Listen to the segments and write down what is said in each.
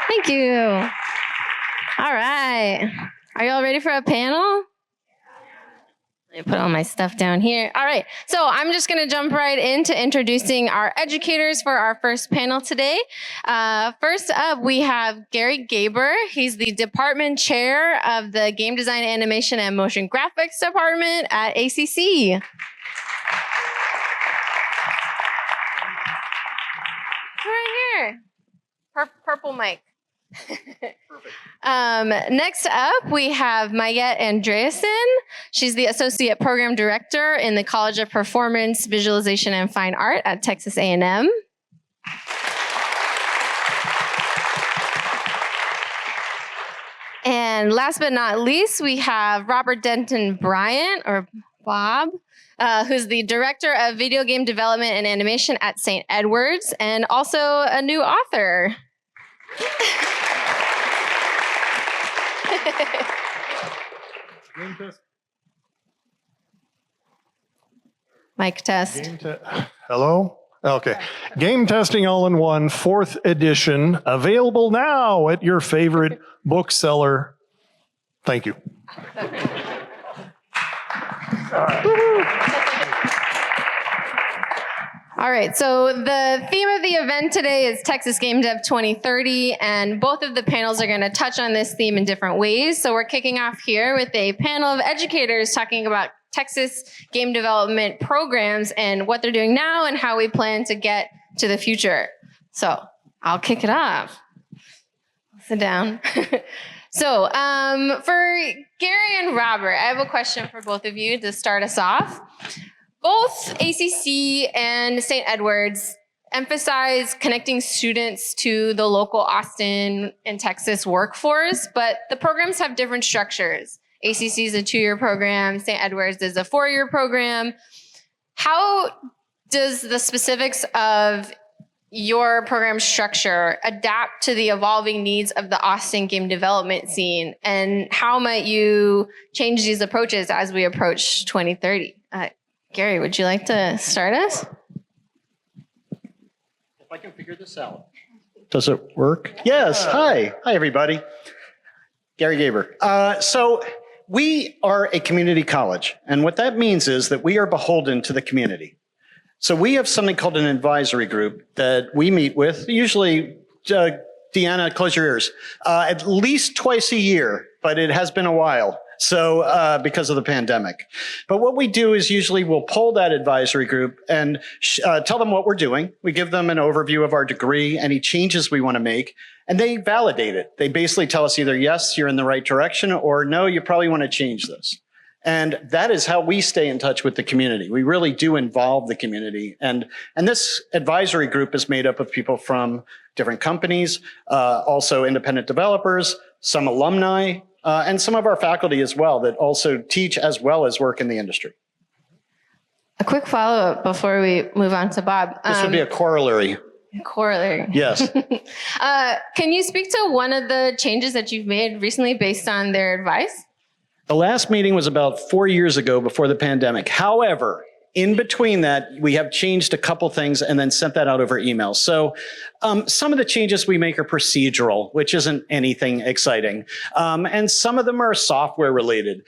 Thank you. All right. Are you all ready for a panel? Let me put all my stuff down here. All right. So I'm just going to jump right into introducing our educators for our first panel today. First up, we have Garry Gaber. He's the department chair of the Game Design, Animation, and Motion Graphics department at ACC. Right here. Purple mic. Next up, we have Mayet Andreassen. She's the Associate Program Director in the College of Performance, Visualization, and Fine Art at Texas A&M. And last but not least, we have Robert Denton Bryant, or Bob, who's the Director of Video Game Development and Animation at St. Edward's, and also a new author. Mic test. Hello? Okay. Game Testing All-in-One, 4th edition, available now at your favorite bookseller. Thank you. All right, so the theme of the event today is Texas Game Dev 2030, and both of the panels are going to touch on this theme in different ways. So we're kicking off here with a panel of educators talking about Texas game development programs and what they're doing now and how we plan to get to the future. So I'll kick it off. Sit down. So for Garry and Robert, I have a question for both of you to start us off. Both ACC and St. Edward's emphasize connecting students to the local Austin and Texas workforce, but the programs have different structures. ACC is a 2-year program, St. Edward's is a 4-year program. How does the specifics of your program structure adapt to the evolving needs of the Austin game development scene? And how might you change these approaches as we approach 2030? Garry, would you like to start us? If I can figure this out. Does it work? Yes. Hi, everybody. Garry Gaber. So we are a community college. And what that means is that we are beholden to the community. So we have something called an advisory group that we meet with, usually, Deanna, close your ears, at least twice a year, but it has been a while. So because of the pandemic. But what we do is usually we'll poll that advisory group and tell them what we're doing. We give them an overview of our degree, any changes we want to make, and they validate it. They basically tell us either, yes, you're in the right direction, or no, you probably want to change this. And that is how we stay in touch with the community. We really do involve the community. And this advisory group is made up of people from different companies, also independent developers, some alumni, and some of our faculty as well that also teach as well as work in the industry. A quick follow-up before we move on to Bob. This would be a corollary. Corollary. Yes. Can you speak to one of the changes that you've made recently based on their advice? The last meeting was about 4 years ago before the pandemic. However, in between that, we have changed a couple things and then sent that out over email. So some of the changes we make are procedural, which isn't anything exciting. And some of them are software related.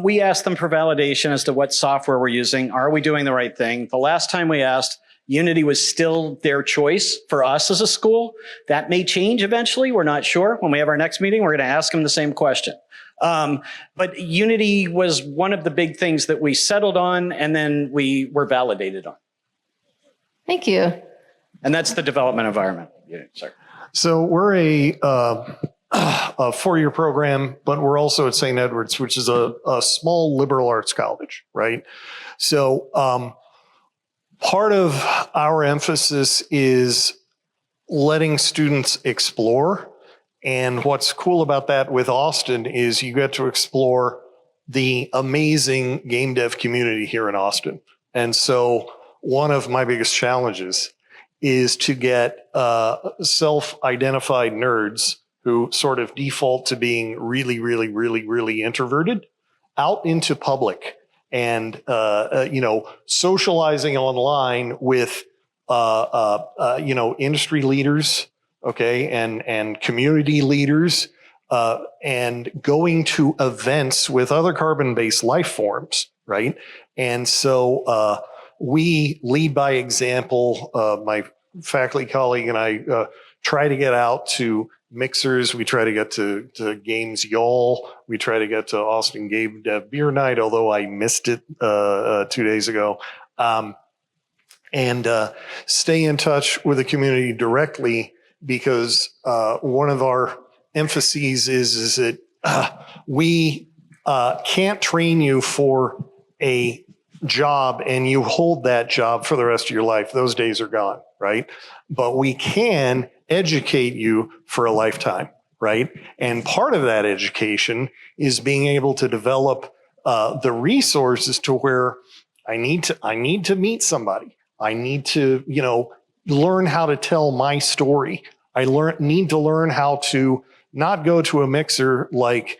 We asked them for validation as to what software we're using. Are we doing the right thing? The last time we asked, Unity was still their choice for us as a school. That may change eventually. We're not sure. When we have our next meeting, we're going to ask them the same question. But Unity was one of the big things that we settled on and then we were validated on. Thank you. And that's the development environment. Yeah, sorry. So we're a 4-year program, but we're also at St. Edward's, which is a small liberal arts college, right? So part of our emphasis is letting students explore. And what's cool about that with Austin is you get to explore the amazing game dev community here in Austin. And so one of my biggest challenges is to get self-identified nerds who sort of default to being really introverted out into public and, socializing online with, industry leaders, okay, and community leaders, and going to events with other carbon-based life forms, right? And so we lead by example. My faculty colleague and I try to get out to mixers. We try to get to Games Y'all. We try to get to Austin Gabe Beer Night, although I missed it 2 days ago. And stay in touch with the community directly, because one of our emphases is that we can't train you for a job and you hold that job for the rest of your life. Those days are gone, right? But we can educate you for a lifetime, right? And part of that education is being able to develop the resources to where I need to meet somebody. I need to, learn how to tell my story. I need to learn how to not go to a mixer like,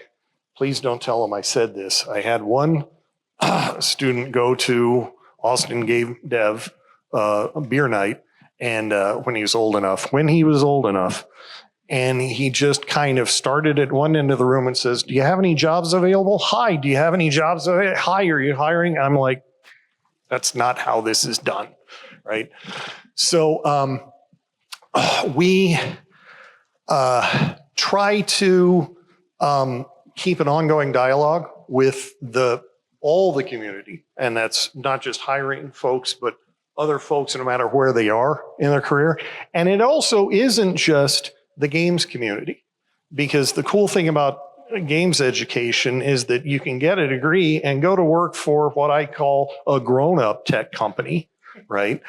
please don't tell them I said this. I had one student go to Austin Gave Dev beer night, and when he was old enough, and he just kind of started at one end of the room and says, do you have any jobs available? Hi, do you have any jobs available? Hi, are you hiring? I'm like, that's not how this is done, right? So we try to keep an ongoing dialogue with all the community, and that's not just hiring folks, but other folks, no matter where they are in their career. And it also isn't just the games community, because the cool thing about games education is that you can get a degree and go to work for what I call a grown-up tech company, right?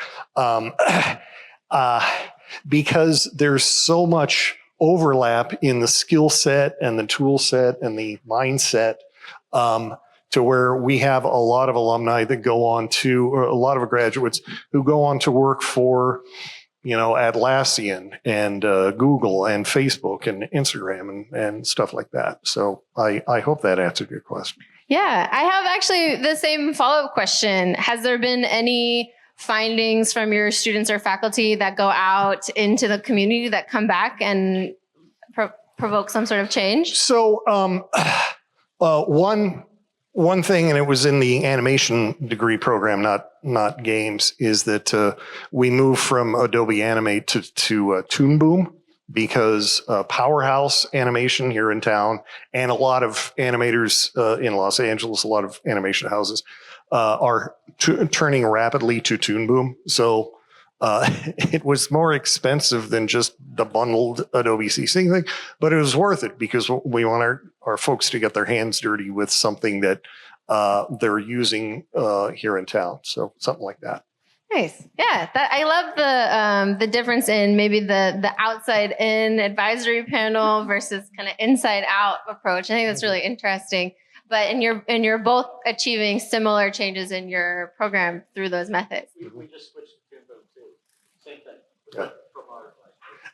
Because there's so much overlap in the skill set and the tool set and the mindset, to where we have a lot of alumni that go on to, or a lot of graduates who go on to work for, Atlassian and Google and Facebook and Instagram and stuff like that. So I hope that answered your question. Yeah, I have actually the same follow-up question. Has there been any findings from your students or faculty that go out into the community that come back and provoke some sort of change? So one thing, and it was in the animation degree program, not games, is that we moved from Adobe Animate to Toon Boom, because Powerhouse Animation here in town and a lot of animators in Los Angeles, a lot of animation houses are turning rapidly to Toon Boom. So it was more expensive than just the bundled Adobe CC thing, but it was worth it because we want our folks to get their hands dirty with something that they're using here in town. So something like that. Nice. Yeah. I love the difference in maybe the outside in advisory panel versus kind of inside out approach. I think that's really interesting. But you're both achieving similar changes in your program through those methods. We just switched to Toon Boom too. Same thing. Yeah.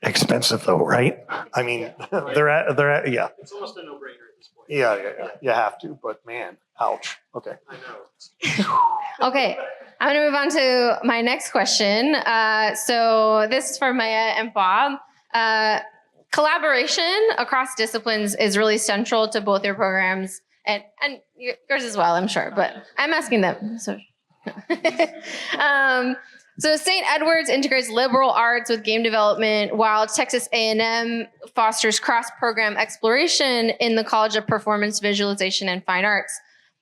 Expensive though, right? I mean, they're at yeah. It's almost a no-brainer at this point. Yeah. You have to, but man, ouch. Okay. I know. Okay. I'm going to move on to my next question. So this is for Mayet and Bob. Collaboration across disciplines is really central to both your programs and yours as well, I'm sure, but I'm asking them. So St. Edward's integrates liberal arts with game development, while Texas A&M fosters cross-program exploration in the College of Performance, Visualization, and Fine Arts.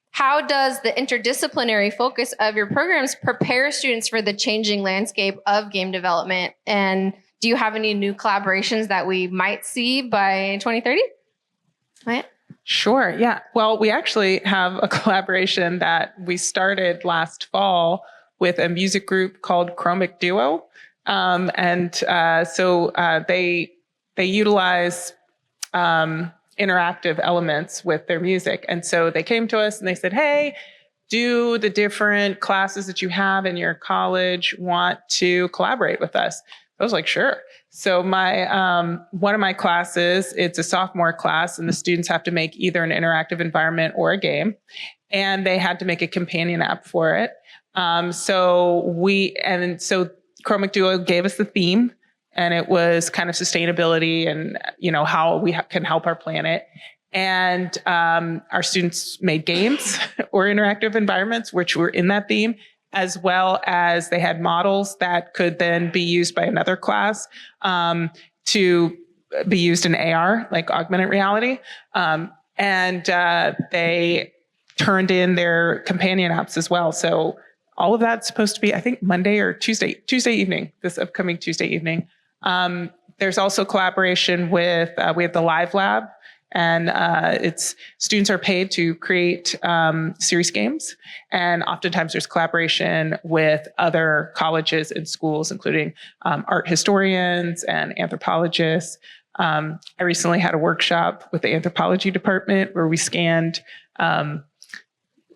How does the interdisciplinary focus of your programs prepare students for the changing landscape of game development? And do you have any new collaborations that we might see by 2030? Right? Sure. Yeah. Well, we actually have a collaboration that we started last fall with a music group called Chromic Duo. So they utilize interactive elements with their music. And so they came to us and they said, hey, do the different classes that you have in your college want to collaborate with us? I was like, sure. So my one of my classes, it's a sophomore class, and the students have to make either an interactive environment or a game, and they had to make a companion app for it. So Chromic Duo gave us the theme, and it was kind of sustainability and, how we can help our planet. And our students made games or interactive environments, which were in that theme, as well as they had models that could then be used by another class to be used in AR, like augmented reality. And they turned in their companion apps as well. So all of that's supposed to be, I think, Monday or Tuesday evening, this upcoming Tuesday evening. There's also collaboration with, we have the Live Lab, and it's students are paid to create series games. And oftentimes there's collaboration with other colleges and schools, including art historians and anthropologists. I recently had a workshop with the anthropology department where we scanned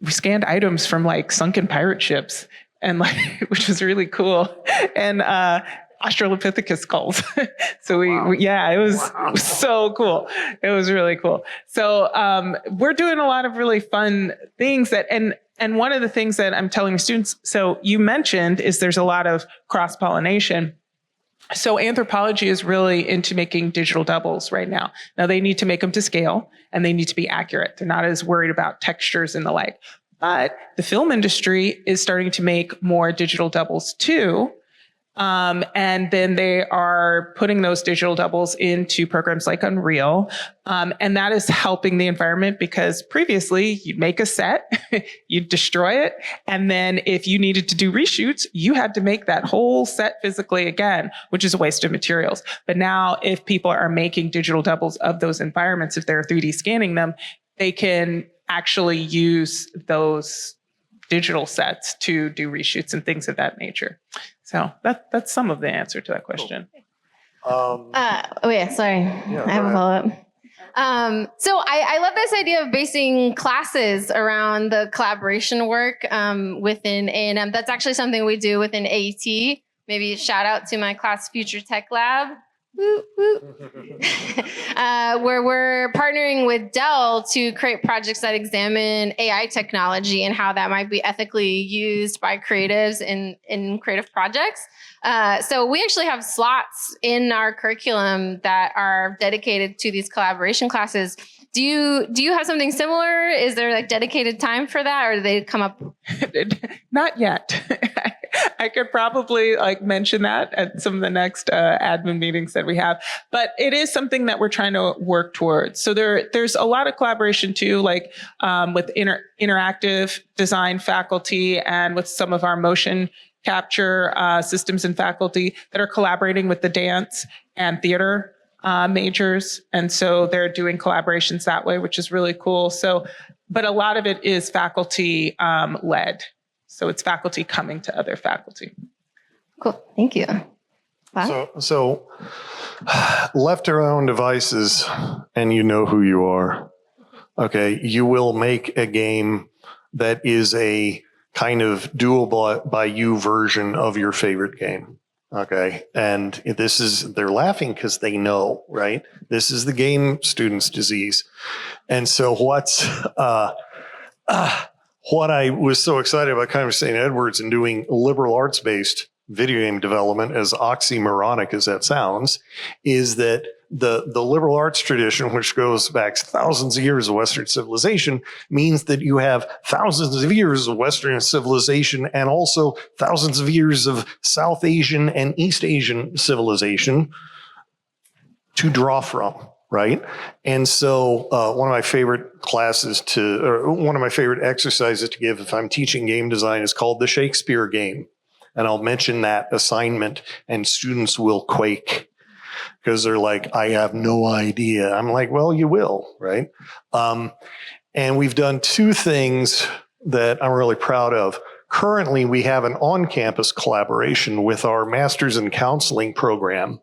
items from like sunken pirate ships, and which was really cool. And Australopithecus skulls. So it was so cool. It was really cool. So we're doing a lot of really fun things and one of the things that I'm telling students, so you mentioned is there's a lot of cross-pollination. So anthropology is really into making digital doubles right now. Now they need to make them to scale and they need to be accurate. They're not as worried about textures and the like. But the film industry is starting to make more digital doubles too. And then they are putting those digital doubles into programs like Unreal. And that is helping the environment because previously you'd make a set, you'd destroy it. And then if you needed to do reshoots, you had to make that whole set physically again, which is a waste of materials. But now if people are making digital doubles of those environments, if they're 3D scanning them, they can actually use those digital sets to do reshoots and things of that nature. So that's some of the answer to that question. Sorry. Yeah, I have a follow-up. So I love this idea of basing classes around the collaboration work within A&M. That's actually something we do within AET. Maybe shout out to my class Future Tech Lab. Woo, woo. Where we're partnering with Dell to create projects that examine AI technology and how that might be ethically used by creatives in creative projects. So we actually have slots in our curriculum that are dedicated to these collaboration classes. Do you have something similar? Is there like dedicated time for that, or do they come up? Not yet. I could probably mention that at some of the next admin meetings that we have, but it is something that we're trying to work towards. So there's a lot of collaboration too, with interactive design faculty and with some of our motion capture systems and faculty that are collaborating with the dance and theater majors. And so they're doing collaborations that way, which is really cool. So, but a lot of it is faculty led. So it's faculty coming to other faculty. Cool. Thank you. Wow. So left to our own devices, and you know who you are. Okay, you will make a game that is a kind of doable by you version of your favorite game. Okay, and they're laughing because they know, right? This is the game student's disease. And so what I was so excited about kind of St. Edward's and doing liberal arts-based video game development, as oxymoronic as that sounds, is that the liberal arts tradition, which goes back thousands of years of Western civilization, means that you have thousands of years of Western civilization and also thousands of years of South Asian and East Asian civilization to draw from. Right. And so one of my favorite one of my favorite exercises to give if I'm teaching game design is called the Shakespeare game. And I'll mention that assignment and students will quake because they're like, I have no idea. I'm like, well, you will. Right. And we've done two things that I'm really proud of. Currently, we have an on-campus collaboration with our Masters in Counseling program,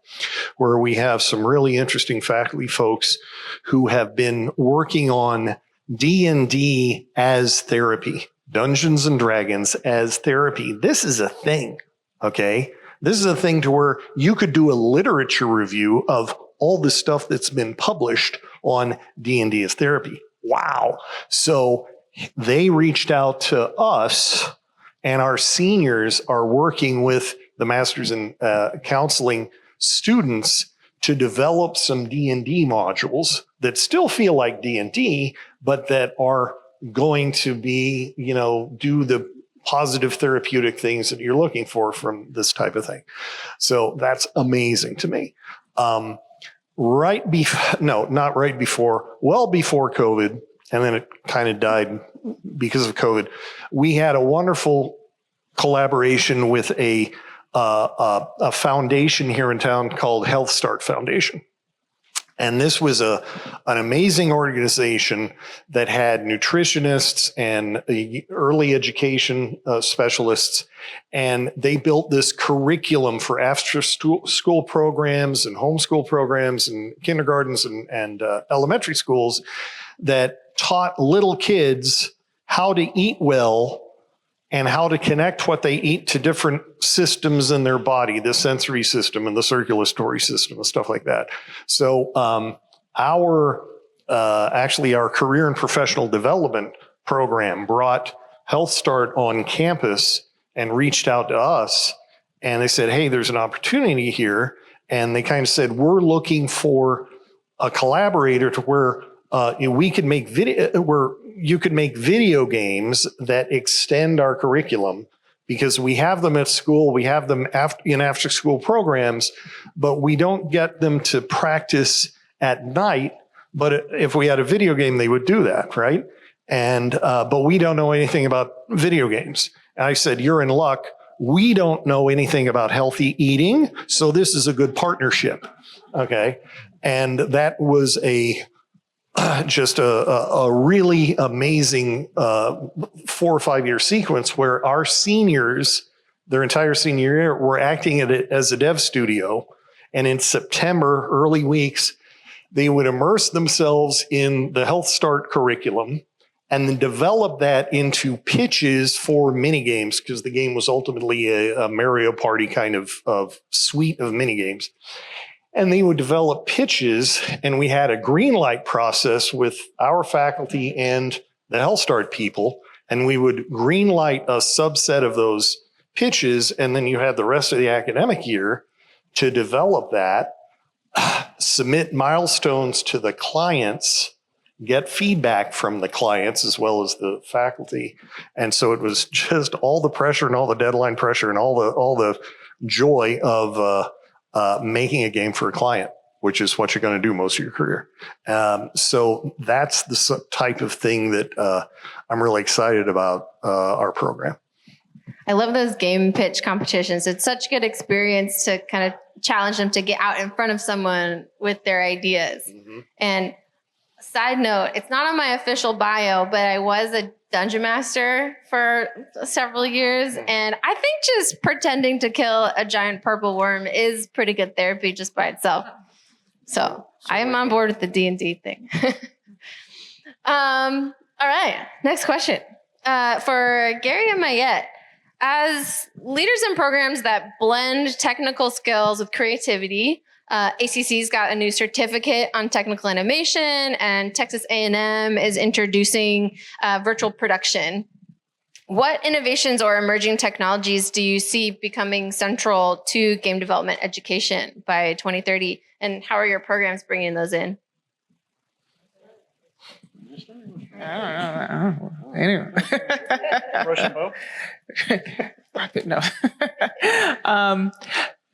where we have some really interesting faculty folks who have been working on D&D as therapy, Dungeons and Dragons as therapy. This is a thing, okay? This is a thing to where you could do a literature review of all the stuff that's been published on D&D as therapy. Wow. So they reached out to us, and our seniors are working with the Masters in Counseling students to develop some D&D modules that still feel like D&D, but that are going to be, do the positive therapeutic things that you're looking for from this type of thing. So that's amazing to me. Well before COVID, and then it kind of died because of COVID, we had a wonderful collaboration with a foundation here in town called Health Start Foundation. And this was an amazing organization that had nutritionists and early education specialists. And they built this curriculum for after school programs and homeschool programs and kindergartens and elementary schools that taught little kids how to eat well and how to connect what they eat to different systems in their body, the sensory system and the circulatory system and stuff like that. So our career and professional development program brought Health Start on campus and reached out to us, and they said, hey, there's an opportunity here. And they kind of said, we're looking for a collaborator to where we could make you could make video games that extend our curriculum, because we have them at school, we have them in after school programs, but we don't get them to practice at night. But if we had a video game, they would do that, right? And but we don't know anything about video games. And I said, you're in luck. We don't know anything about healthy eating, so this is a good partnership. Okay, and that was just a really amazing 4 or 5 year sequence where our seniors, their entire senior year, were acting as a dev studio. And in September, early weeks, they would immerse themselves in the Health Start curriculum and then develop that into pitches for mini games, because the game was ultimately a Mario Party kind of suite of mini games. And they would develop pitches, and we had a green light process with our faculty and the Health Start people, and we would green light a subset of those pitches, and then you had the rest of the academic year to develop that, submit milestones to the clients, get feedback from the clients as well as the faculty. And so it was just all the pressure and all the deadline pressure and all the joy of making a game for a client, which is what you're going to do most of your career. So that's the type of thing that I'm really excited about our program. I love those game pitch competitions. It's such a good experience to kind of challenge them to get out in front of someone with their ideas. Mm-hmm. And side note, it's not on my official bio, but I was a dungeon master for several years. And I think just pretending to kill a giant purple worm is pretty good therapy just by itself. So I am on board with the D&D thing. All right, next question. For Garry and Mayet, as leaders in programs that blend technical skills with creativity, ACC's got a new certificate on technical animation, and Texas A&M is introducing virtual production. What innovations or emerging technologies do you see becoming central to game development education by 2030? And how are your programs bringing those in? I don't know. Anyway. No.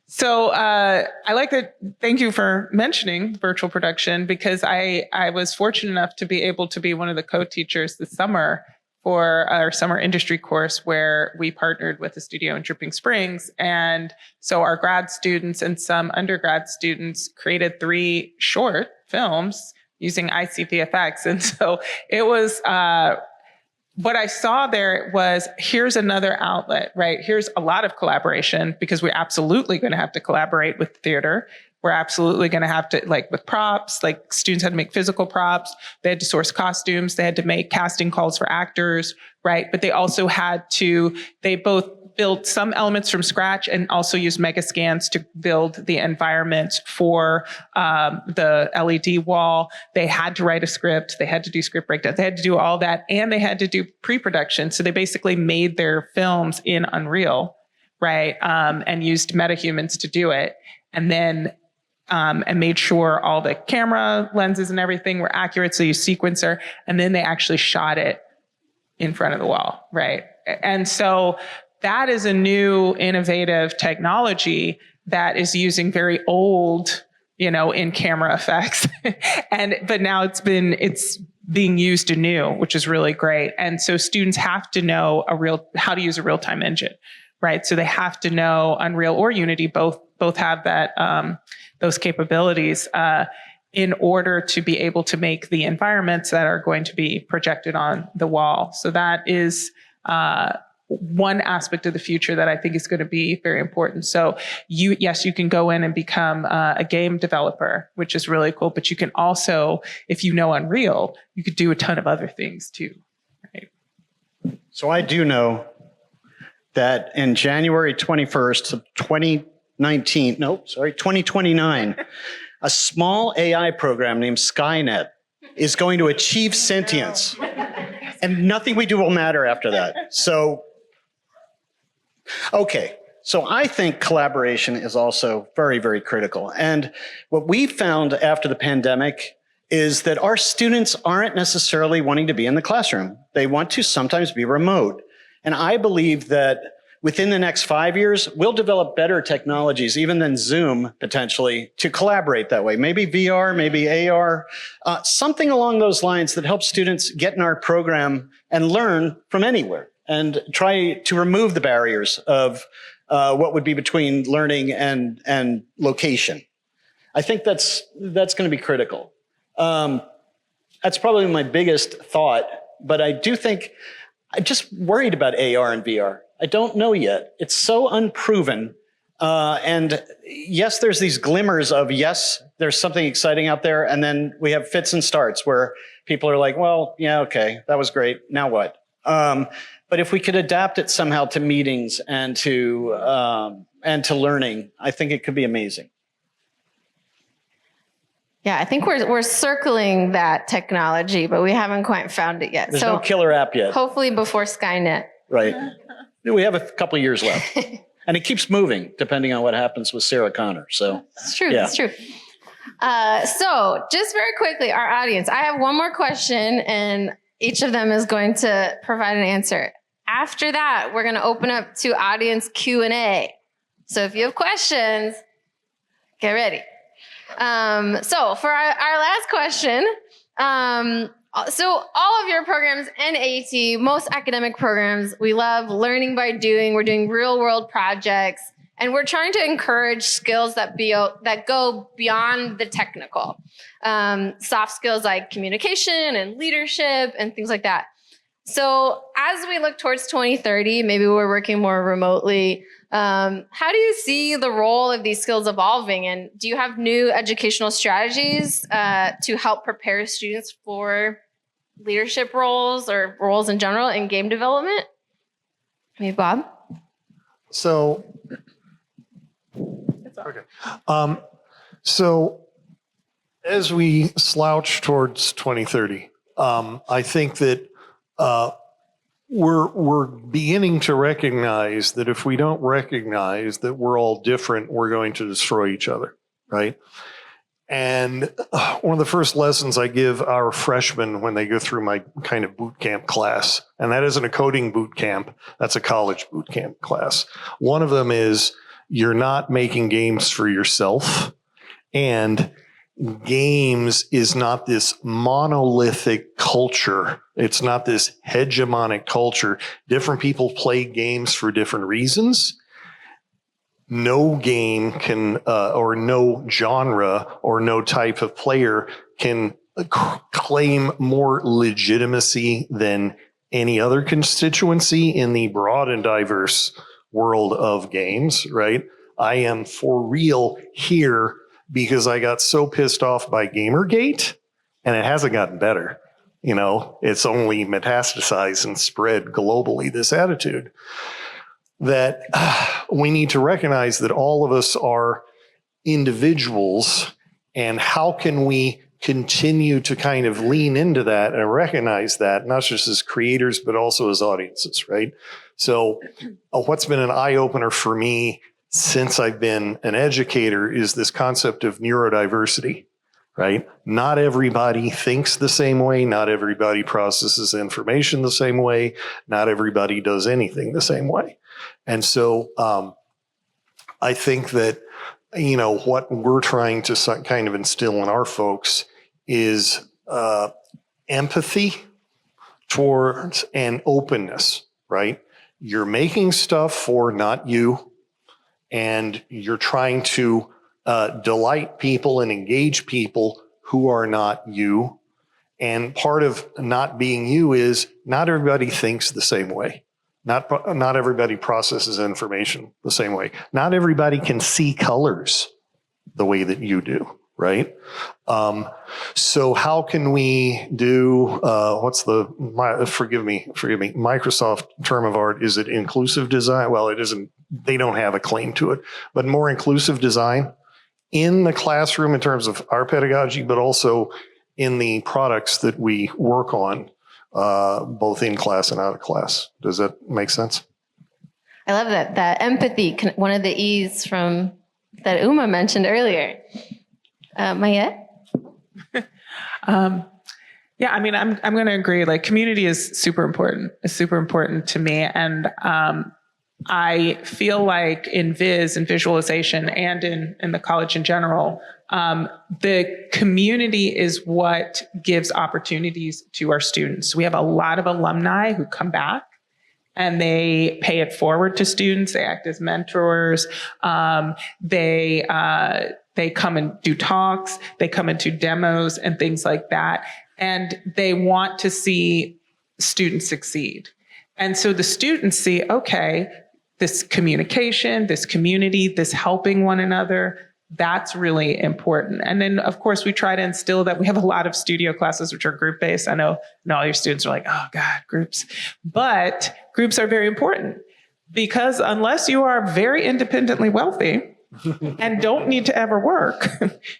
So I like that. Thank you for mentioning virtual production, because I was fortunate enough to be able to be one of the co-teachers this summer for our summer industry course, where we partnered with a studio in Dripping Springs. And so our grad students and some undergrad students created 3 short films using ICVFX. And so it was, what I saw there was, here's another outlet, right? Here's a lot of collaboration, because we're absolutely going to have to collaborate with theater. We're absolutely going to have to, like with props, like students had to make physical props. They had to source costumes. They had to make casting calls for actors, right? But they also they both built some elements from scratch and also used Megascans to build the environment for the LED wall. They had to write a script. They had to do script breakdowns. They had to do all that, and they had to do pre-production. So they basically made their films in Unreal, right? And used metahumans to do it. and then and made sure all the camera lenses and everything were accurate. So you sequencer, and then they actually shot it in front of the wall, right? And so that is a new innovative technology that is using very old, in camera effects. But now it's being used anew, which is really great. And so students have to know how to use a real-time engine, right? So they have to know Unreal or Unity, both have that, those capabilities, in order to be able to make the environments that are going to be projected on the wall. So that is, one aspect of the future that I think is going to be very important. So you can go in and become a game developer, which is really cool. But you can also, if you know Unreal, you could do a ton of other things too. Right? So I do know that in January 21st of 2029, a small AI program named Skynet is going to achieve sentience. And nothing we do will matter after that. So I think collaboration is also very, very critical. And what we found after the pandemic is that our students aren't necessarily wanting to be in the classroom. They want to sometimes be remote. And I believe that within the next 5 years, we'll develop better technologies, even than Zoom, potentially, to collaborate that way. Maybe VR, maybe AR, something along those lines that helps students get in our program and learn from anywhere and try to remove the barriers of what would be between learning and location. I think that's going to be critical. That's probably my biggest thought, but I do think I'm just worried about AR and VR. I don't know yet. It's so unproven. And yes, there's these glimmers of, yes, there's something exciting out there. And then we have fits and starts where people are like, well, yeah, okay, that was great. Now what? But if we could adapt it somehow to meetings and to learning, I think it could be amazing. Yeah, I think we're circling that technology, but we haven't quite found it yet. There's no killer app yet. Hopefully before Skynet. Right. We have a couple of years left. And it keeps moving depending on what happens with Sarah Connor. So it's true. Yeah. It's true. So just very quickly, our audience, I have one more question and each of them is going to provide an answer. After that, we're going to open up to audience Q&A. So if you have questions, get ready. So for our last question, so all of your programs and AT, most academic programs, we love learning by doing. We're doing real world projects, and we're trying to encourage skills that go beyond the technical. Soft skills like communication and leadership and things like that. So as we look towards 2030, maybe we're working more remotely. How do you see the role of these skills evolving? And do you have new educational strategies to help prepare students for leadership roles or roles in general in game development? Maybe Bob? So, okay. So as we slouch towards 2030, I think that we're beginning to recognize that if we don't recognize that we're all different, we're going to destroy each other, right? And one of the first lessons I give our freshmen when they go through my kind of boot camp class, and that isn't a coding boot camp, that's a college boot camp class. One of them is you're not making games for yourself, and games is not this monolithic culture. It's not this hegemonic culture. Different people play games for different reasons. No game can, or no genre or no type of player can claim more legitimacy than any other constituency in the broad and diverse world of games, right? I am for real here because I got so pissed off by Gamergate, and it hasn't gotten better. You know, it's only metastasized and spread globally, this attitude that we need to recognize that all of us are individuals, and how can we continue to kind of lean into that and recognize that, not just as creators, but also as audiences, right? So what's been an eye-opener for me since I've been an educator is this concept of neurodiversity, right? Not everybody thinks the same way. Not everybody processes information the same way. Not everybody does anything the same way. And so I think that, what we're trying to kind of instill in our folks is empathy towards and openness, right? You're making stuff for not you, and you're trying to delight people and engage people who are not you. And part of not being you is not everybody thinks the same way. Not everybody processes information the same way. Not everybody can see colors the way that you do, right? So how can we do, forgive me, Microsoft term of art, is it inclusive design? Well, it isn't, they don't have a claim to it, but more inclusive design in the classroom in terms of our pedagogy, but also in the products that we work on, both in class and out of class. Does that make sense? I love that empathy, one of the E's from that Uma mentioned earlier. Mayet? Yeah, I mean, I'm going to agree. Like, community is super important. It's super important to me. And I feel like in Viz and visualization and in the college in general, the community is what gives opportunities to our students. We have a lot of alumni who come back and they pay it forward to students. They act as mentors. They come and do talks. They come and do demos and things like that. And they want to see students succeed. And so the students see, okay, this communication, this community, this helping one another, that's really important. And then, of course, we try to instill that. We have a lot of studio classes, which are group-based. I know all your students are like, oh, God, groups. But groups are very important because unless you are very independently wealthy and don't need to ever work,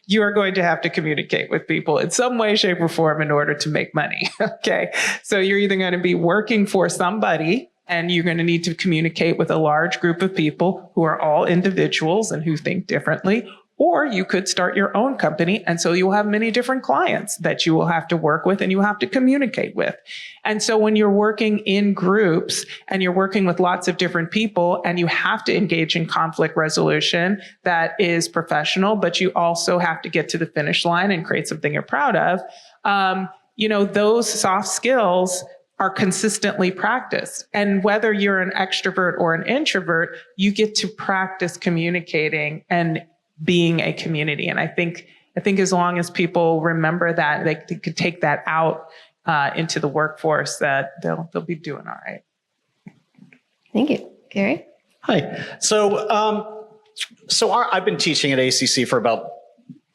you are going to have to communicate with people in some way, shape, or form in order to make money. Okay. So you're either going to be working for somebody and you're going to need to communicate with a large group of people who are all individuals and who think differently, or you could start your own company. And so you'll have many different clients that you will have to work with and you have to communicate with. And so when you're working in groups and you're working with lots of different people and you have to engage in conflict resolution that is professional, but you also have to get to the finish line and create something you're proud of, those soft skills are consistently practiced. And whether you're an extrovert or an introvert, you get to practice communicating and being a community. And I think as long as people remember that, they could take that out into the workforce, that they'll be doing all right. Thank you. Garry? Hi. So I've been teaching at ACC for about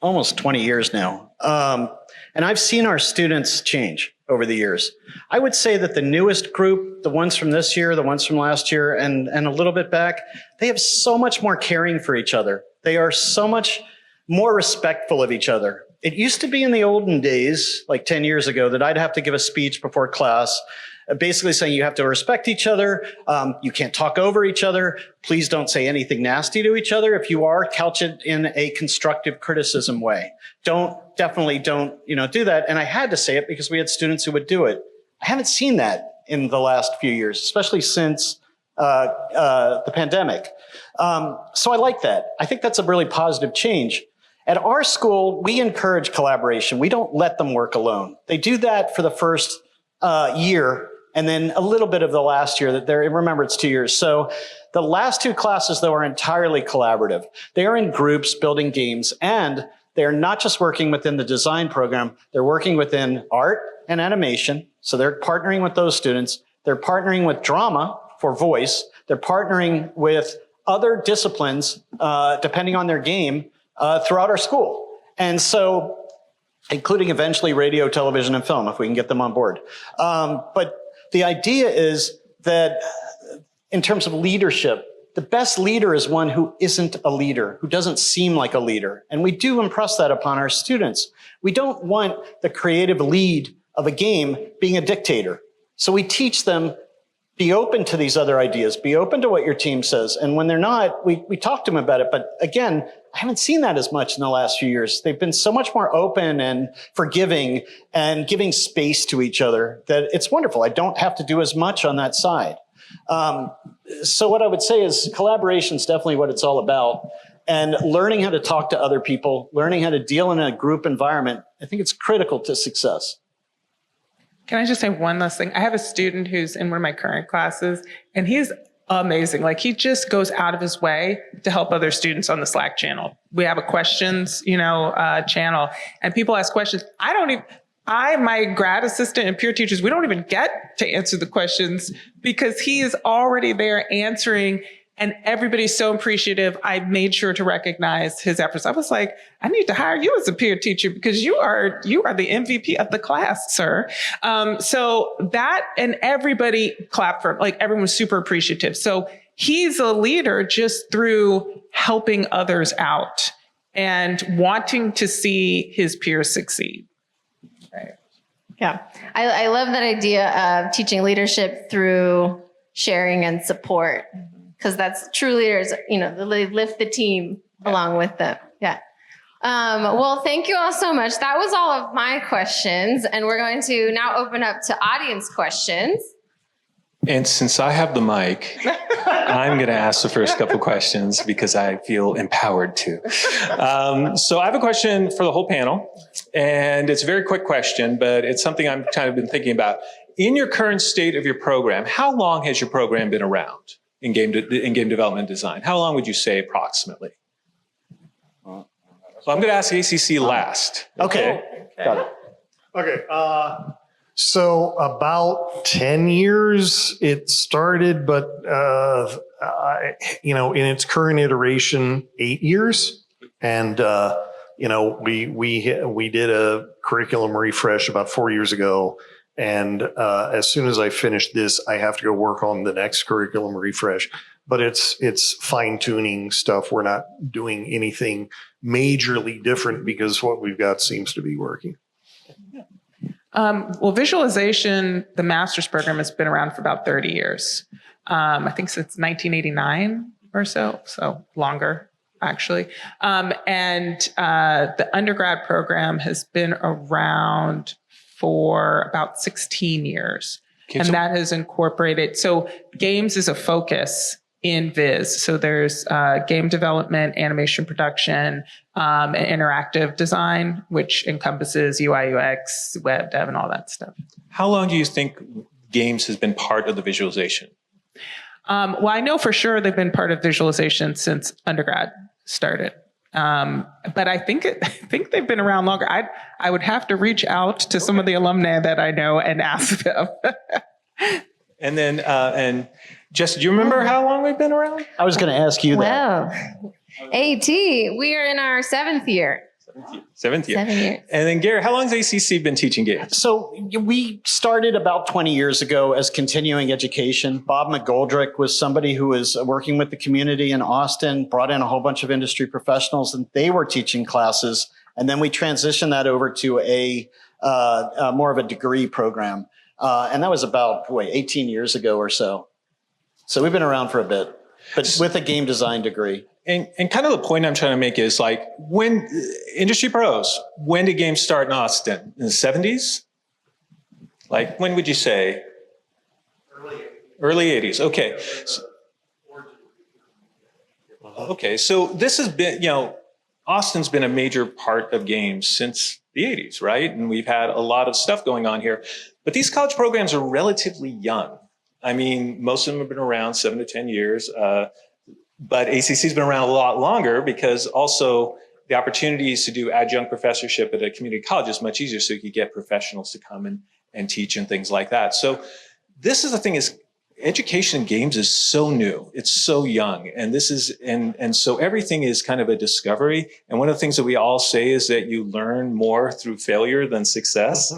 almost 20 years now. And I've seen our students change over the years. I would say that the newest group, the ones from this year, the ones from last year, and a little bit back, they have so much more caring for each other. They are so much more respectful of each other. It used to be in the olden days, like 10 years ago, that I'd have to give a speech before class, basically saying you have to respect each other. You can't talk over each other. Please don't say anything nasty to each other. If you are, couch it in a constructive criticism way. Definitely don't do that. And I had to say it because we had students who would do it. I haven't seen that in the last few years, especially since the pandemic. So I like that. I think that's a really positive change. At our school, we encourage collaboration. We don't let them work alone. They do that for the first year, and then a little bit of the last year. Remember, it's 2 years. So the last two classes, though, are entirely collaborative. They are in groups building games, and they're not just working within the design program. They're working within art and animation. So they're partnering with those students. They're partnering with drama for voice. They're partnering with other disciplines, depending on their game, throughout our school. And so, including eventually radio, television, and film, if we can get them on board. But the idea is that in terms of leadership, the best leader is one who isn't a leader, who doesn't seem like a leader. And we do impress that upon our students. We don't want the creative lead of a game being a dictator. So we teach them be open to these other ideas, be open to what your team says. And when they're not, we talk to them about it. But again, I haven't seen that as much in the last few years. They've been so much more open and forgiving and giving space to each other that it's wonderful. I don't have to do as much on that side. So what I would say is collaboration is definitely what it's all about. And learning how to talk to other people, learning how to deal in a group environment, I think it's critical to success. Can I just say one last thing? I have a student who's in one of my current classes, and he's amazing. Like, he just goes out of his way to help other students on the Slack channel. We have a questions, channel, and people ask questions. My grad assistant and peer teachers, we don't even get to answer the questions because he is already there answering, and everybody's so appreciative. I made sure to recognize his efforts. I was like, I need to hire you as a peer teacher because you are the MVP of the class, sir. So that, and everybody clapped for him. Like, everyone's super appreciative. So he's a leader just through helping others out and wanting to see his peers succeed. Right. Yeah. I love that idea of teaching leadership through sharing and support, because that's true leaders, they lift the team along with them. Yeah. Well, thank you all so much. That was all of my questions, and we're going to now open up to audience questions. And since I have the mic, I'm going to ask the first couple questions because I feel empowered to. So I have a question for the whole panel, and it's a very quick question, but it's something I'm kind of been thinking about. In your current state of your program, how long has your program been around in game development design? How long would you say approximately? Well, I'm going to ask ACC last. Okay. Got it. Okay. So about 10 years it started, but, in its current iteration, 8 years. And, we did a curriculum refresh about 4 years ago. And as soon as I finish this, I have to go work on the next curriculum refresh. But it's fine tuning stuff. We're not doing anything majorly different because what we've got seems to be working. Well, visualization, the master's program, has been around for about 30 years. I think since 1989 or so longer, actually. And the undergrad program has been around for about 16 years. Okay, and that has incorporated, so games is a focus in Viz. So there's game development, animation production, and interactive design, which encompasses UI, UX, web dev, and all that stuff. How long do you think games has been part of the visualization? Well, I know for sure they've been part of visualization since undergrad started. But I think they've been around longer. I would have to reach out to some of the alumni that I know and ask them. And then, and Jessie, do you remember how long we've been around? I was going to ask you that. Well, AT, we are in our 7th year. Seventh year. 7 years. And then Garry, how long has ACC been teaching games? So we started about 20 years ago as continuing education. Bob McGoldrick was somebody who was working with the community in Austin, brought in a whole bunch of industry professionals, and they were teaching classes. And then we transitioned that over to a more of a degree program. And that was about, 18 years ago or so. So we've been around for a bit, but with a game design degree. And kind of the point I'm trying to make is like, when industry pros, when did games start in Austin? In the 70s? Like, when would you say? Early 80s. Okay. Okay. So this has been, Austin's been a major part of games since the 80s, right? And we've had a lot of stuff going on here. But these college programs are relatively young. I mean, most of them have been around 7 to 10 years. But ACC's been around a lot longer because also the opportunities to do adjunct professorship at a community college is much easier, so you can get professionals to come and teach and things like that. So this is the thing, is education in games is so new. It's so young. And this is, and so everything is kind of a discovery. And one of the things that we all say is that you learn more through failure than success.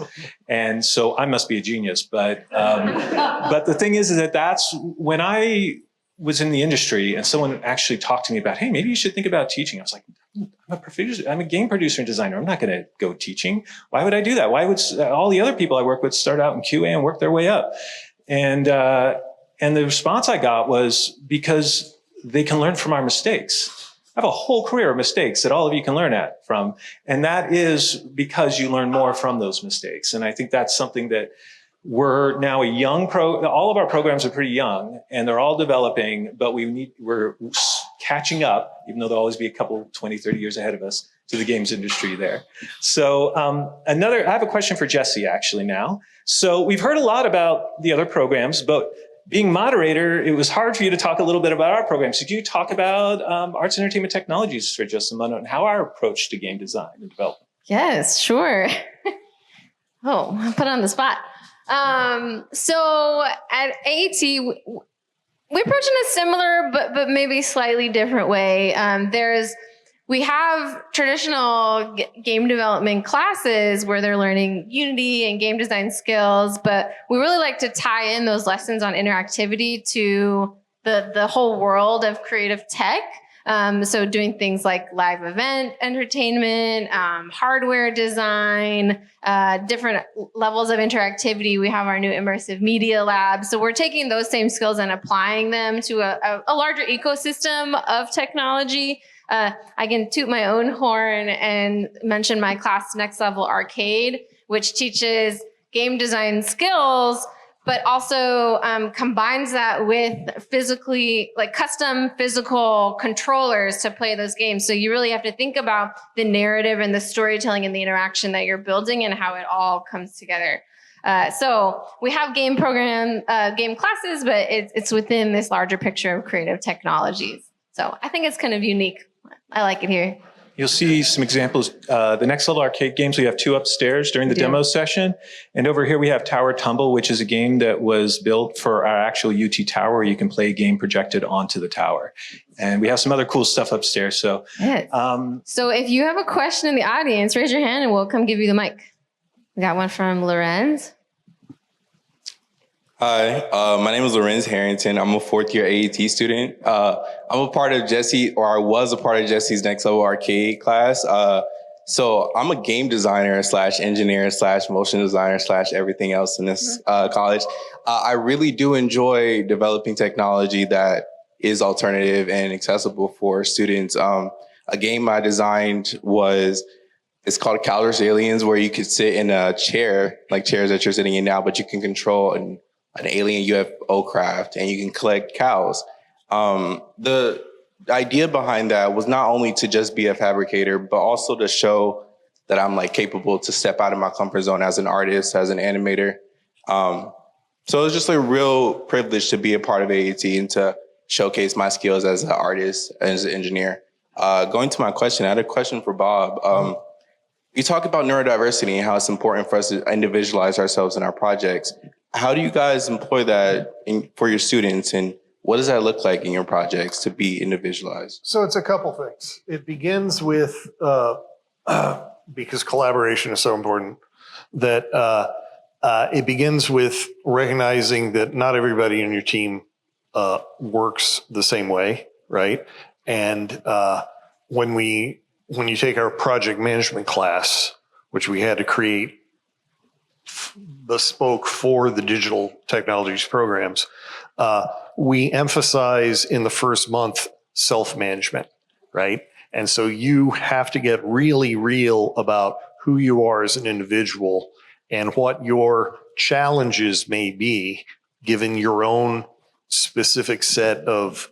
And so I must be a genius, but the thing is that that's when I was in the industry and someone actually talked to me about, hey, maybe you should think about teaching. I was like, I'm a game producer and designer. I'm not going to go teaching. Why would I do that? Why would all the other people I work with start out in QA and work their way up? And And the response I got was because they can learn from our mistakes. I have a whole career of mistakes that all of you can learn from. And that is because you learn more from those mistakes. And I think that's something that we're now all of our programs are pretty young and they're all developing, but we're catching up, even though there'll always be a couple, 20, 30 years ahead of us to the games industry there. So I have a question for Jessie actually now. So we've heard a lot about the other programs, but being moderator, it was hard for you to talk a little bit about our programs. Could you talk about arts and entertainment technologies for just a moment and how our approach to game design and development? Yes, sure. Oh, I put on the spot. So at AET, we approach in a similar but maybe slightly different way. We have traditional game development classes where they're learning Unity and game design skills, but we really like to tie in those lessons on interactivity to the whole world of creative tech. So doing things like live event entertainment, hardware design, different levels of interactivity. We have our new immersive media lab. So we're taking those same skills and applying them to a larger ecosystem of technology. I can toot my own horn and mention my class Next Level Arcade, which teaches game design skills, but also combines that with custom physical controllers to play those games. So you really have to think about the narrative and the storytelling and the interaction that you're building and how it all comes together. So we have game classes, but it's within this larger picture of creative technologies. So I think it's kind of unique. I like it here. You'll see some examples. The Next Level Arcade games, we have 2 upstairs during the demo session. And over here we have Tower Tumble, which is a game that was built for our actual UT tower where you can play a game projected onto the tower. And we have some other cool stuff upstairs. So, yes. So if you have a question in the audience, raise your hand and we'll come give you the mic. We got one from Lorenz. Hi, my name is Lorenz Harrington. I'm a 4th-year AET student. I'm a part of I was a part of Jessie's Next Level Arcade class. So I'm a game designer / engineer / motion designer / everything else in this college. I really do enjoy developing technology that is alternative and accessible for students. A game I designed it's called Calder's Aliens, where you could sit in a chair, like chairs that you're sitting in now, but you can control an alien UFO craft and you can collect cows. The idea behind that was not only to just be a fabricator, but also to show that I'm capable to step out of my comfort zone as an artist, as an animator. So it was just a real privilege to be a part of AET and to showcase my skills as an artist, as an engineer. Going to my question, I had a question for Bob. You talk about neurodiversity and how it's important for us to individualize ourselves in our projects. How do you guys employ that for your students, and what does that look like in your projects to be individualized? So it's a couple things. It begins with, because collaboration is so important, that it begins with recognizing that not everybody in your team works the same way, right? And when you take our project management class, which we had to create bespoke for the digital technologies programs, we emphasize in the first month self-management, right? And so you have to get really real about who you are as an individual and what your challenges may be given your own specific set of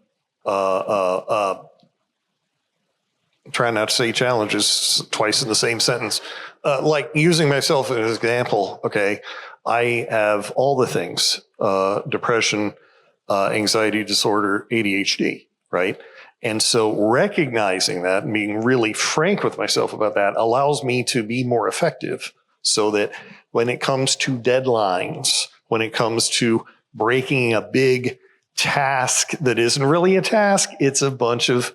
trying not to say challenges twice in the same sentence. Like using myself as an example, okay, I have all the things, depression, anxiety disorder, ADHD, right? And so recognizing that and being really frank with myself about that allows me to be more effective so that when it comes to deadlines, when it comes to breaking a big task that isn't really a task, it's a bunch of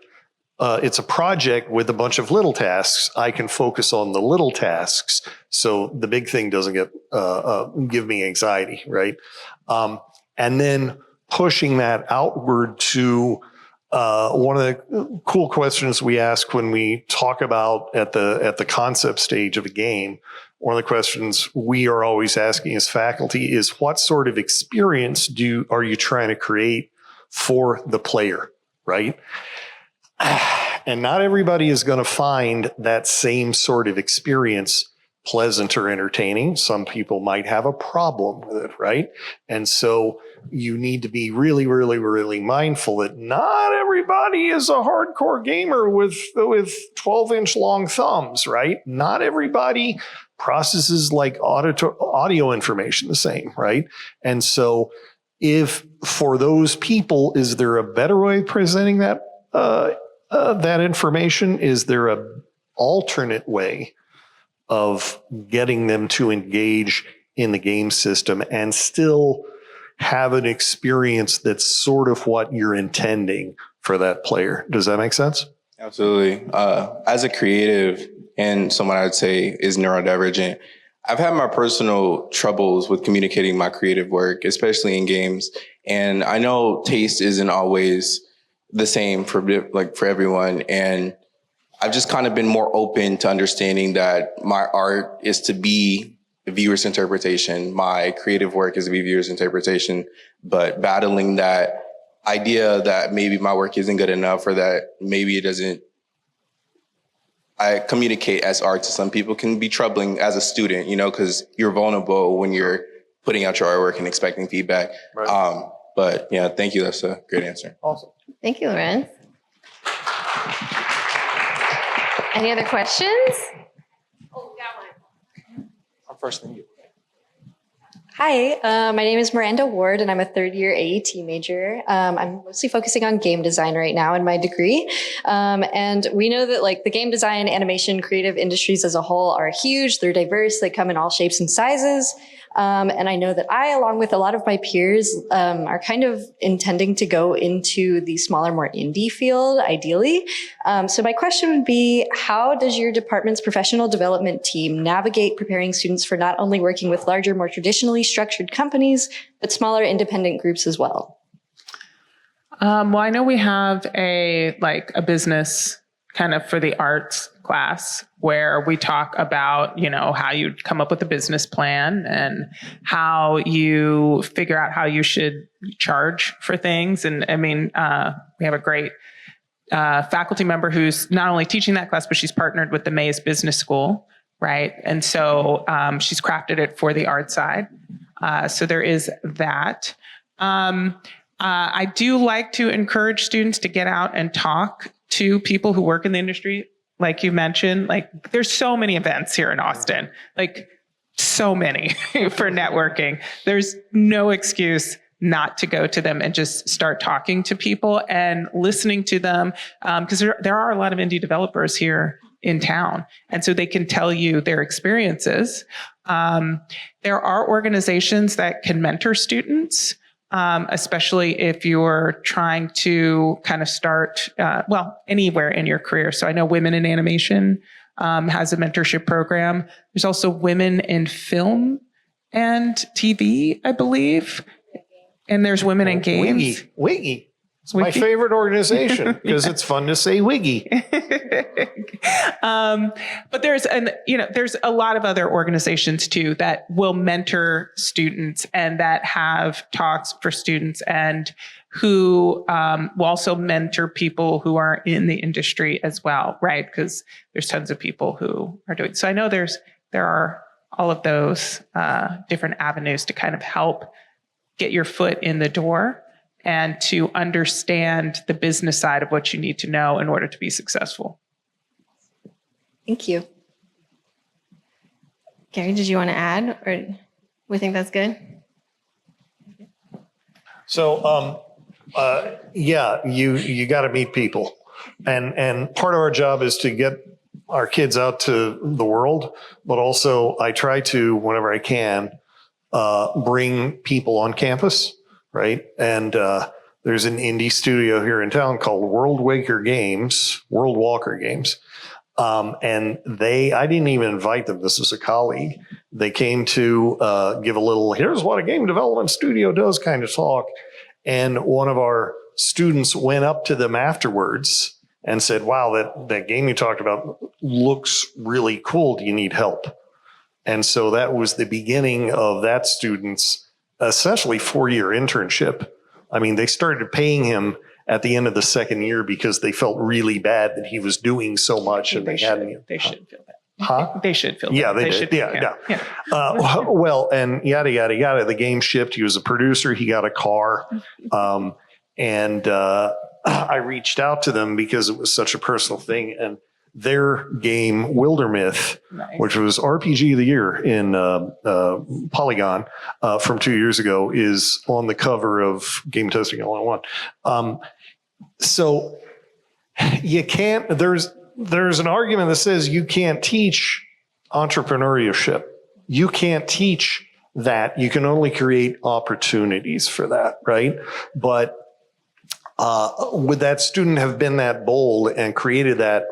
it's a project with a bunch of little tasks. I can focus on the little tasks, so the big thing doesn't give me anxiety, right? And then pushing that outward to one of the cool questions we ask when we talk about at the concept stage of a game, one of the questions we are always asking as faculty is, what sort of experience are you trying to create for the player, right? And not everybody is going to find that same sort of experience pleasant or entertaining. Some people might have a problem with it, right? And so you need to be really, really, really mindful that not everybody is a hardcore gamer with 12-inch long thumbs, right? Not everybody processes like audio information the same, right? And so if for those people, is there a better way of presenting that information? Is there an alternate way of getting them to engage in the game system and still have an experience that's sort of what you're intending for that player? Does that make sense? Absolutely. As a creative and someone I'd say is neurodivergent, I've had my personal troubles with communicating my creative work, especially in games. And I know taste isn't always the same for everyone. And I've just kind of been more open to understanding that my art is to be the viewer's interpretation. My creative work is to be viewer's interpretation, but battling that idea that maybe my work isn't good enough or that maybe it doesn't, I communicate as art to some people can be troubling as a student, because you're vulnerable when you're putting out your artwork and expecting feedback. Right. But yeah, thank you. That's a great answer. Awesome. Thank you, Lorenz. Any other questions? Oh, we got one. I'm first than you. Hi, my name is Miranda Ward, and I'm a third-year AET major. I'm mostly focusing on game design right now in my degree. And we know that the game design, animation, creative industries as a whole are huge. They're diverse. They come in all shapes and sizes. And I know that I, along with a lot of my peers, are kind of intending to go into the smaller, more indie field, ideally. So my question would be, how does your department's professional development team navigate preparing students for not only working with larger, more traditionally structured companies, but smaller independent groups as well? Well, I know we have a business kind of for the arts class where we talk about, how you come up with a business plan and how you figure out how you should charge for things. And I mean, we have a great faculty member who's not only teaching that class, but she's partnered with the Mayes Business School, right? And so she's crafted it for the art side. So there is that. I do like to encourage students to get out and talk to people who work in the industry. Like you mentioned, there's so many events here in Austin, so many for networking. There's no excuse not to go to them and just start talking to people and listening to them. Because there are a lot of indie developers here in town. And so they can tell you their experiences. There are organizations that can mentor students. Especially if you're trying to kind of start, anywhere in your career. So I know Women in Animation has a mentorship program. There's also Women in Film and TV, I believe. And there's Women in Games. Wiggy. It's my favorite organization because it's fun to say wiggy. But there's a lot of other organizations too that will mentor students and that have talks for students and who will also mentor people who are in the industry as well, right? Because there's tons of people who are doing. So I know there are all of those different avenues to kind of help get your foot in the door and to understand the business side of what you need to know in order to be successful. Thank you. Garry, did you want to add, or we think that's good? So, you got to meet people, and part of our job is to get our kids out to the world, but also I try to, whenever I can, bring people on campus. Right. And there's an indie studio here in town called World Walker Games. And I didn't even invite them. This was a colleague. They came to give a little, here's what a game development studio does kind of talk. And one of our students went up to them afterwards and said, wow, that game you talked about looks really cool. Do you need help? And so that was the beginning of that student's essentially 4-year internship. I mean, they started paying him at the end of the second year because they felt really bad that he was doing so much. And They should feel bad. Huh? They should feel bad. Yeah, they did. should, Yeah. Well, and yada, yada, yada. The game shipped. He was a producer. He got a car. And I reached out to them because it was such a personal thing. And their game, Wildermyth, Nice. which was RPG of the Year in Polygon from 2 years ago, is on the cover of Game Testing All-in-One. So you can't, there's an argument that says you can't teach entrepreneurship. You can't teach that. You can only create opportunities for that, right? But would that student have been that bold and created that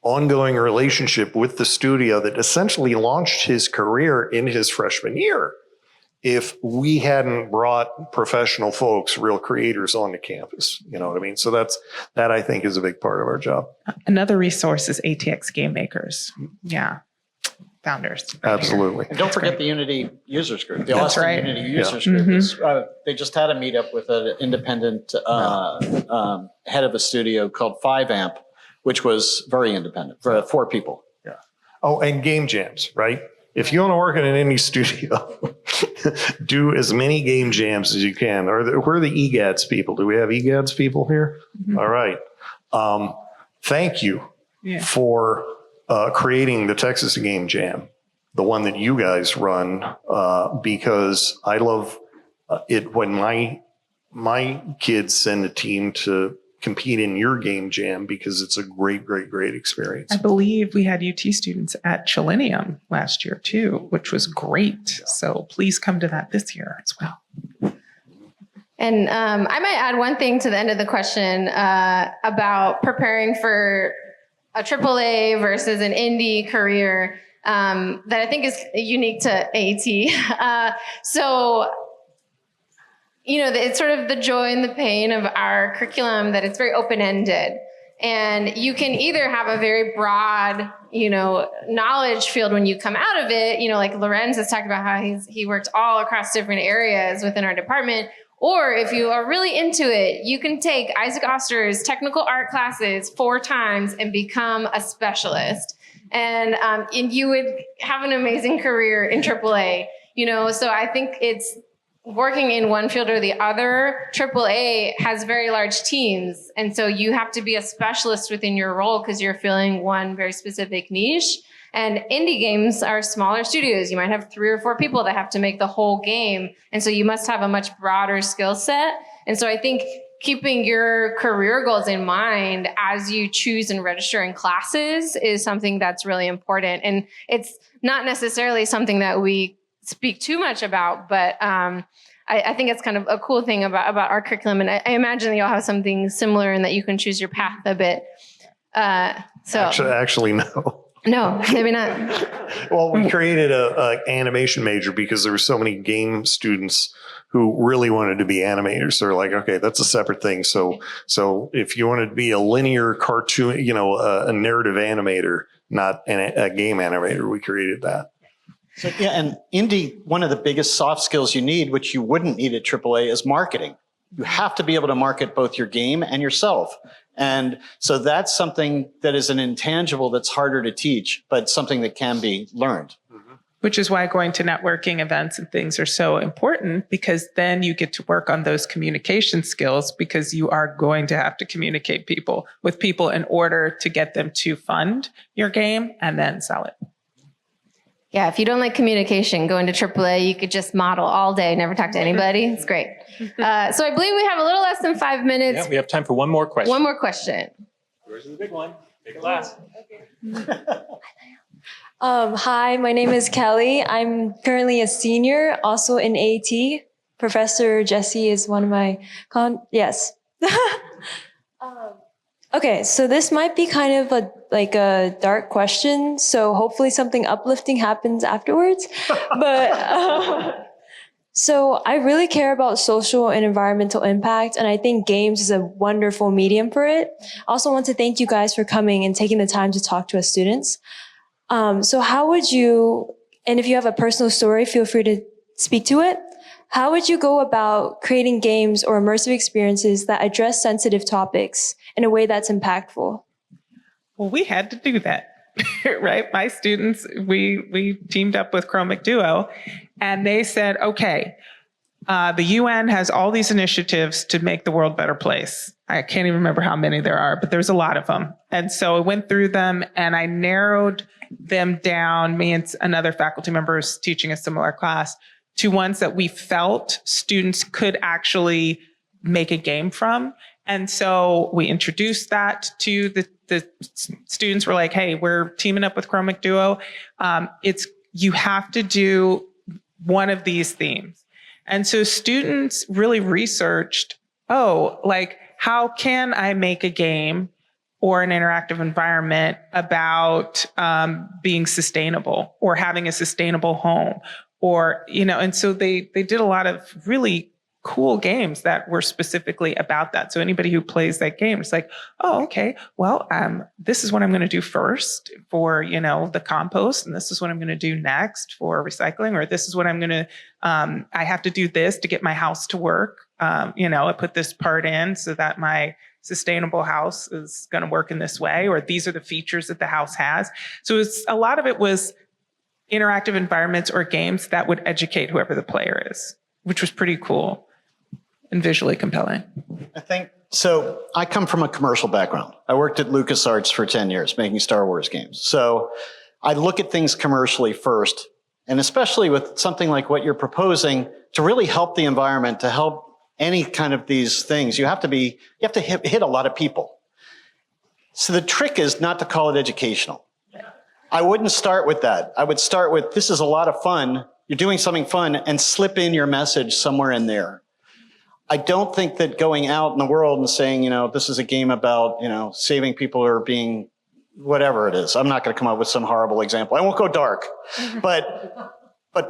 ongoing relationship with the studio that essentially launched his career in his freshman year if we hadn't brought professional folks, real creators onto campus? You know what I mean? So that I think is a big part of our job. Another resource is ATX Game Makers. Yeah. Founders. Absolutely. And don't forget the Unity users group. The That's Austin right. Unity users group. Is, they just had a meetup with an independent head of a studio called 5amp, which was very independent for 4 people. Yeah. Oh, and game jams, right? If you want to work in an indie studio, do as many game jams as you can. Where are the EGADS people? Do we have EGADS people here? Mm-hmm. All right. Thank you for creating the Texas Game Jam, the one that you guys run, because I love it when my kids send a team to compete in your game jam because it's a great, great, great experience. I believe we had UT students at Chilenium last year too, which was great. So please come to that this year as well. And I might add one thing to the end of the question about preparing for a AAA versus an indie career that I think is unique to AT. So, you know, it's sort of the joy and the pain of our curriculum that it's very open-ended. And you can either have a very broad, you know, knowledge field when you come out of it, you know, like Lorenz has talked about how he worked all across different areas within our department. Or if you are really into it, you can take Isaac Oster's technical art classes 4 times and become a specialist. And you would have an amazing career in AAA, you know, so I think it's working in one field or the other. AAA has very large teams. And so you have to be a specialist within your role because you're filling one very specific niche. And indie games are smaller studios. You might have 3 or 4 people that have to make the whole game. And so you must have a much broader skill set. And so I think keeping your career goals in mind as you choose and register in classes is something that's really important. And it's not necessarily something that we speak too much about, but I think it's kind of a cool thing about our curriculum. And I imagine that you'll have something similar in that you can choose your path a bit. Actually, no. No, maybe not. Well, we created a animation major because there were so many game students who really wanted to be animators. They're like, okay, that's a separate thing. So if you wanted to be a linear cartoon, you know, a narrative animator, not a game animator, we created that. So, yeah, and indie, one of the biggest soft skills you need, which you wouldn't need at AAA, is marketing. You have to be able to market both your game and yourself. And so that's something that is an intangible that's harder to teach, but something that can be learned. Which is why going to networking events and things are so important, because then you get to work on those communication skills, because you are going to have to communicate with people in order to get them to fund your game and then sell it. Yeah, if you don't like communication, go into AAA. You could just model all day, never talk to anybody. It's great. So I believe we have a little less than 5 minutes. Yeah, we have time for one more question. One more question. Yours is the big one. Make it last. Hi, my name is Kelly. I'm currently a senior, also in AT. Professor Jessie is one of my yes. Okay, so this might be kind of a dark question. So hopefully something uplifting happens afterwards. But So I really care about social and environmental impact, and I think games is a wonderful medium for it. I also want to thank you guys for coming and taking the time to talk to us students. So how would you, and if you have a personal story, feel free to speak to it. How would you go about creating games or immersive experiences that address sensitive topics in a way that's impactful? Well, we had to do that, right? My students, we teamed up with Chromic Duo, and they said, okay, the UN has all these initiatives to make the world a better place. I can't even remember how many there are, but there's a lot of them. And so I went through them and I narrowed them down, me and another faculty member is teaching a similar class, to ones that we felt students could actually make a game from. And so we introduced that to the students. Were like, hey, we're teaming up with Chromic Duo. You have to do one of these themes. And so students really researched, how can I make a game or an interactive environment about being sustainable or having a sustainable home? Or, and so they did a lot of really cool games that were specifically about that. So anybody who plays that game, it's like, oh, okay, well, this is what I'm going to do first for, the compost. And this is what I'm going to do next for recycling, or this is what I'm going to, I have to do this to get my house to work. I put this part in so that my sustainable house is going to work in this way, or these are the features that the house has. So a lot of it was interactive environments or games that would educate whoever the player is, which was pretty cool and visually compelling. I think, so I come from a commercial background. I worked at LucasArts for 10 years making Star Wars games. So I look at things commercially first, and especially with something like what you're proposing, to really help the environment, to help any kind of these things, you have to hit a lot of people. So the trick is not to call it educational. I wouldn't start with that. I would start with, this is a lot of fun. You're doing something fun, and slip in your message somewhere in there. I don't think that going out in the world and saying, this is a game about, saving people or being whatever it is. I'm not going to come up with some horrible example. I won't go dark. But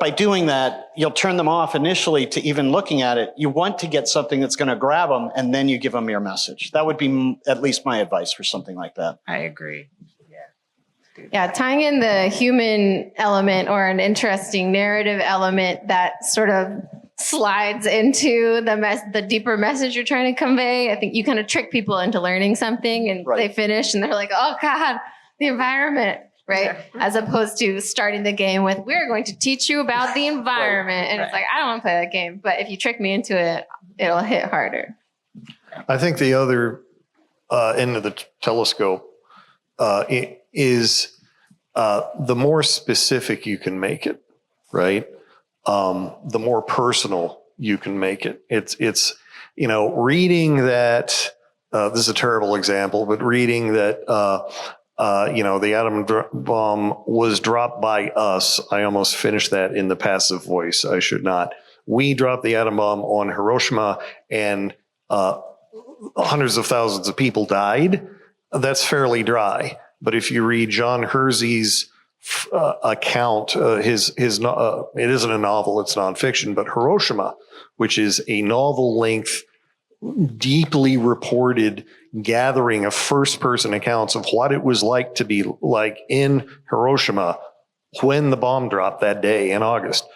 by doing that, you'll turn them off initially to even looking at it. You want to get something that's going to grab them, and then you give them your message. That would be at least my advice for something like that. I agree. Yeah, tying in the human element or an interesting narrative element that sort of slides into the deeper message you're trying to convey. I think you kind of trick people into learning something, and they finish and they're like, oh God, the environment, right? Yeah. As opposed to starting the game with, we're going to teach you about the environment. And it's like, I don't want to play that game. But if you trick me into it, it'll hit harder. I think the other end of the telescope is the more specific you can make it, right? The more personal you can make it. It's reading that, this is a terrible example, but reading that, the atom bomb was dropped by us. I almost finished that in the passive voice. I should not. We dropped the atom bomb on Hiroshima, and hundreds of thousands of people died. That's fairly dry. But if you read John Hersey's account, it isn't a novel, it's nonfiction, but Hiroshima, which is a novel-length, deeply reported gathering of first-person accounts of what it was like to be like in Hiroshima when the bomb dropped that day in August.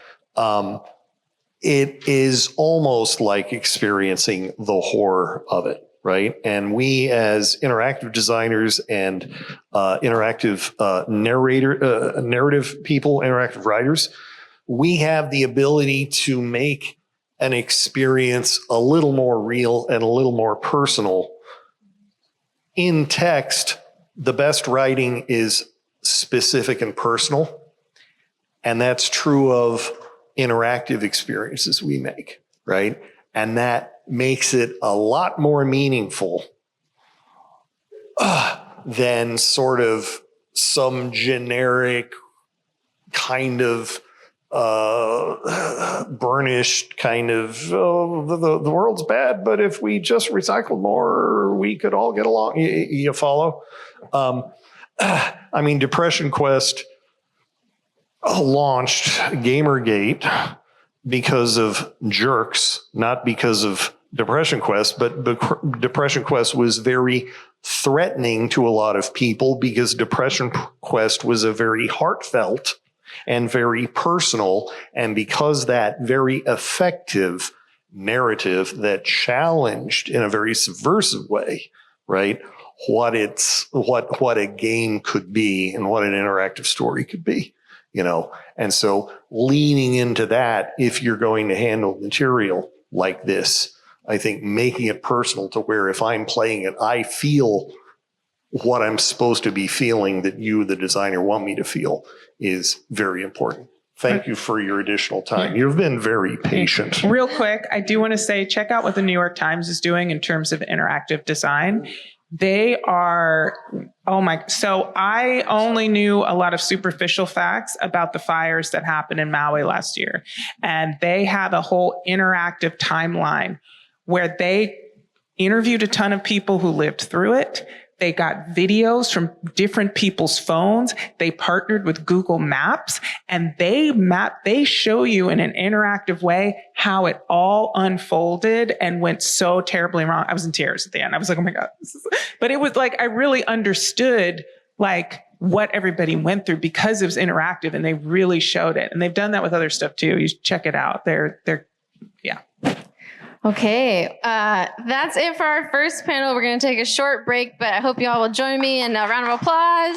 It is almost like experiencing the horror of it. Right. And we as interactive designers and interactive narrative people, interactive writers, we have the ability to make an experience a little more real and a little more personal. In text, the best writing is specific and personal. And that's true of interactive experiences we make, right? And that makes it a lot more meaningful than sort of some generic kind of burnished kind of, the world's bad, but if we just recycled more, we could all get along. You follow? Depression Quest launched Gamergate, because of jerks, not because of Depression Quest, but Depression Quest was very threatening to a lot of people because Depression Quest was a very heartfelt and very personal, and because that very effective narrative that challenged in a very subversive way, right, what a game could be and what an interactive story could be, you know. And so leaning into that, if you're going to handle material like this, I think making it personal to where if I'm playing it, I feel what I'm supposed to be feeling that you, the designer, want me to feel is very important. Thank you for your additional time. You've been very patient. Real quick, I do want to say, check out what the New York Times is doing in terms of interactive design. They are, so I only knew a lot of superficial facts about the fires that happened in Maui last year. And they have a whole interactive timeline where they interviewed a ton of people who lived through it. They got videos from different people's phones. They partnered with Google Maps, and they show you in an interactive way how it all unfolded and went so terribly wrong. I was in tears at the end. I was like, oh my God. But it was like, I really understood like what everybody went through because it was interactive and they really showed it. And they've done that with other stuff too. You should check it out. Yeah. Okay, that's it for our first panel. We're going to take a short break, but I hope you all will join me in a round of applause.